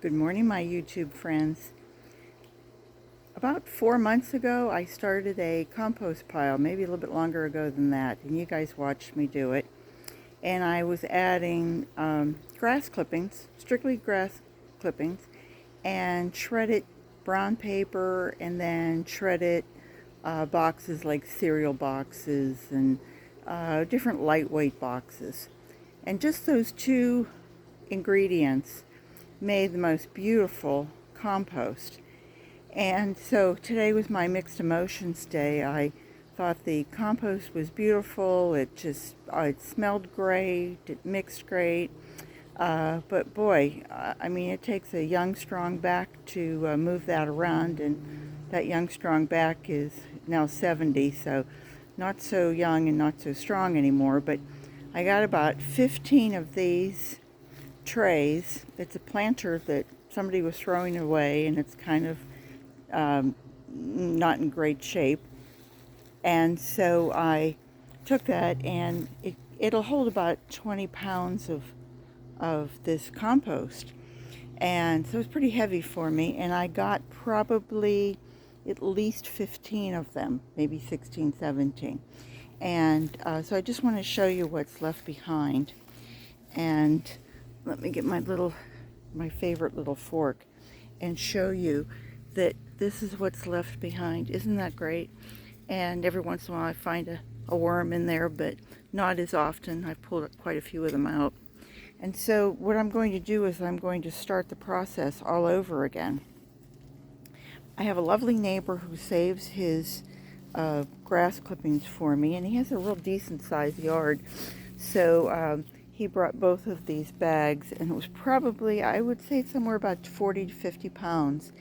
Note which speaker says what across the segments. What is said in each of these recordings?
Speaker 1: Good morning, my YouTube friends. About 4 months ago, I started a compost pile, maybe a little bit longer ago than that, and you guys watched me do it. And I was adding grass clippings, strictly grass clippings, and shredded brown paper, and then shredded boxes like cereal boxes and different lightweight boxes. And just those two ingredients made the most beautiful compost. And so today was my mixed emotions day. I thought the compost was beautiful. It smelled great. It mixed great. But boy, I mean, it takes a young, strong back to move that around. And that young, strong back is now 70, so not so young and not so strong anymore. But I got about 15 of these trays. It's a planter that somebody was throwing away, and it's kind of not in great shape. And so I took that, and it'll hold about 20 pounds of this compost. And so it's pretty heavy for me, and I got probably at least 15 of them, maybe 16, 17. And so I just want to show you what's left behind. And let me get my favorite little fork and show you that this is what's left behind. Isn't that great? And every once in a while I find a worm in there, but not as often. I've pulled quite a few of them out. And so what I'm going to do is I'm going to start the process all over again. I have a lovely neighbor who saves his grass clippings for me, and he has a real decent sized yard. So he brought both of these bags, and it was probably, I would say, somewhere about 40 to 50 pounds.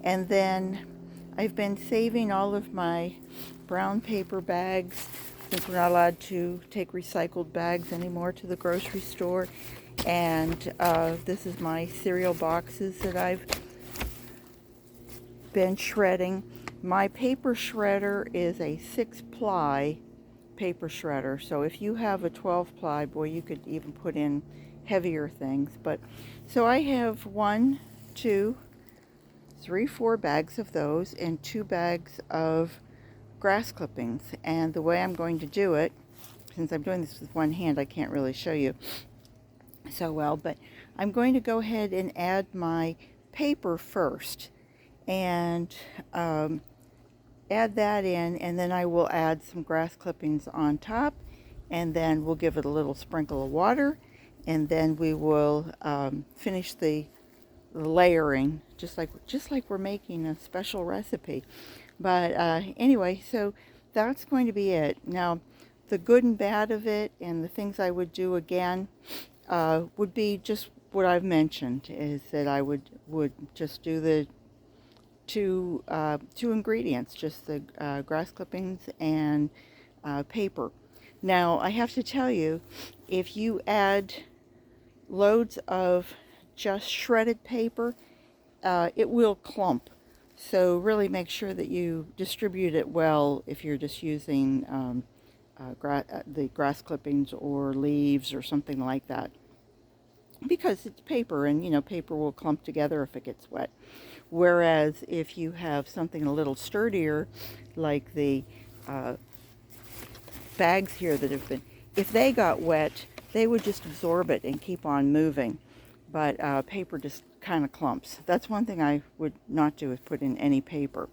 Speaker 1: And then I've been saving all of my brown paper bags, since we're not allowed to take recycled bags anymore to the grocery store. And this is my cereal boxes that I've been shredding. My paper shredder is a 6-ply paper shredder, so if you have a 12-ply, boy, you could even put in heavier things. But so I have 1, 2, 3, 4 bags of those and 2 bags of grass clippings. And the way I'm going to do it, since I'm doing this with one hand, I can't really show you so well, but I'm going to go ahead and add my paper first and add that in, and then I will add some grass clippings on top, and then we'll give it a little sprinkle of water, and then we will finish the layering just like we're making a special recipe. But anyway, so that's going to be it. Now, the good and bad of it and the things I would do again would be just what I've mentioned, is that I would just do the two ingredients, just the grass clippings and paper. Now, I have to tell you, if you add loads of just shredded paper, it will clump. So really make sure that you distribute it well if you're just using the grass clippings or leaves or something like that, because it's paper, and paper will clump together if it gets wet. Whereas if you have something a little sturdier, like the bags here that have been, if they got wet, they would just absorb it and keep on moving. But paper just kind of clumps. That's one thing I would not do, is put in any paper.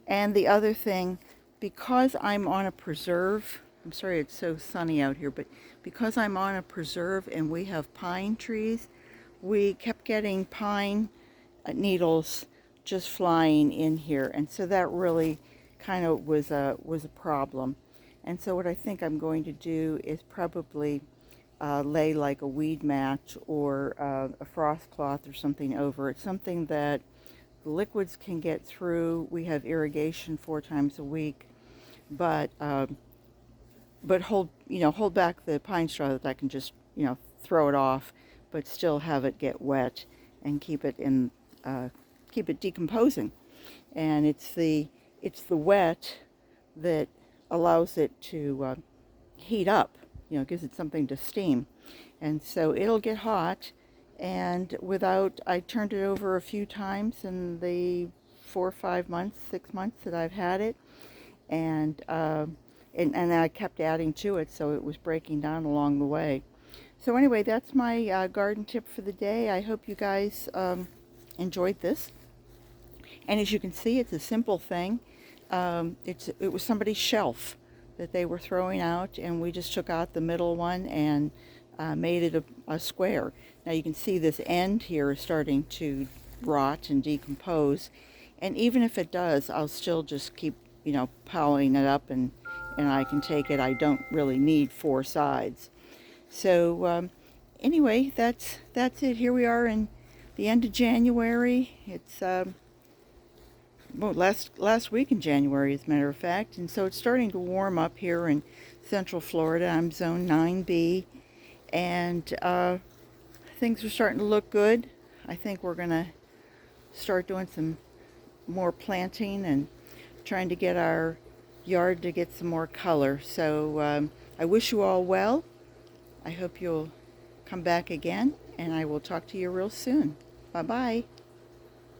Speaker 1: And the other thing, because I'm on a preserve, I'm sorry it's so sunny out here, but because I'm on a preserve and we have pine trees, we kept getting pine needles just flying in here, and so that really kind of was a problem. And so what I think I'm going to do is probably lay like a weed mat or a frost cloth or something over it, something that the liquids can get through. We have irrigation 4 times a week, but hold back the pine straw, that I can just throw it off, but still have it get wet and keep it decomposing. And it's the wet that allows it to heat up, gives it something to steam. And so it'll get hot, And I turned it over a few times in the 4 or 5 months, 6 months that I've had it, and and I kept adding to it, so it was breaking down along the way. So anyway, that's my garden tip for the day. I hope you guys enjoyed this. And as you can see, it's a simple thing. It was somebody's shelf that they were throwing out, and we just took out the middle one and made it a square. Now you can see this end here is starting to rot and decompose, and even if it does, I'll still just keep, piling it up, and I can take it. I don't really need four sides. So anyway, that's it. Here we are in the end of January. It's well, last week in January, as a matter of fact, and so it's starting to warm up here in Central Florida. I'm Zone 9B, and things are starting to look good. I think we're gonna start doing some more planting and trying to get our yard to get some more color. So I wish you all well. I hope you'll come back again, and I will talk to you real soon. Bye-bye.